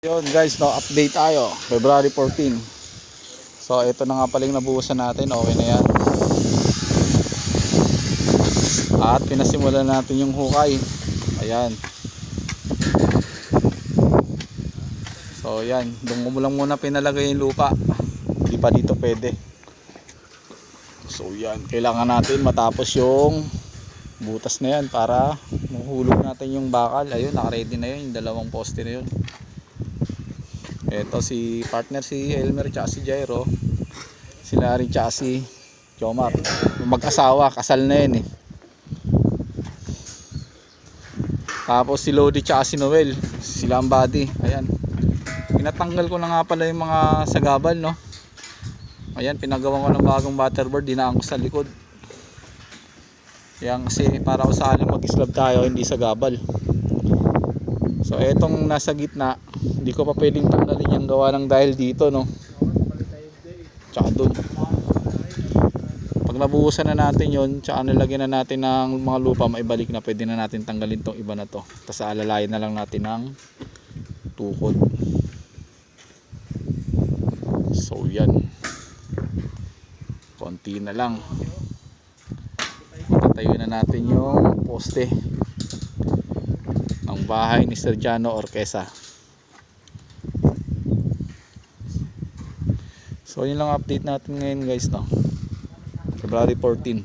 Yun guys, no, update tayo. February 14. So ito na nga pala yung nabuhusan natin. Okay na yan. At pinasimulan natin yung hukay. Ayan. So yan, doon mo lang muna pinalagay yung lupa. Hindi pa dito pwede. So yan, kailangan natin matapos yung butas na yan para mahulog natin yung bakal. Ayun, naka-ready na yun, yung dalawang poste na yun. Ito si partner, si Elmer tsaka si Jairo. Sila rin tsaka si Jomar. Mag-asawa, kasal na yun eh. Tapos si Lodi tsaka si Noel, sila ang body. Ayan, pinatanggal ko na nga pala yung mga sagabal, no. Ayan, pinagawa ko ng bagong butterboard, dinaan ko sa likod. Yan kasi para ko sakaling mag-slab tayo, hindi sagabal. So etong nasa gitna, hindi ko pa pwedeng tanggalin yung gawa ng dahil dito, no. Tsaka dun. Pag nabuhusan na natin yun, tsaka nilagyan na natin ng mga lupa, maibalik na, pwede na natin tanggalin tong iba na to. Tapos alalayan na lang natin ng tukod. So yan, konti na lang, matatayo na natin yung poste ng bahay ni Sergiano Orquesa. So yun lang update natin ngayon guys, no. February 14.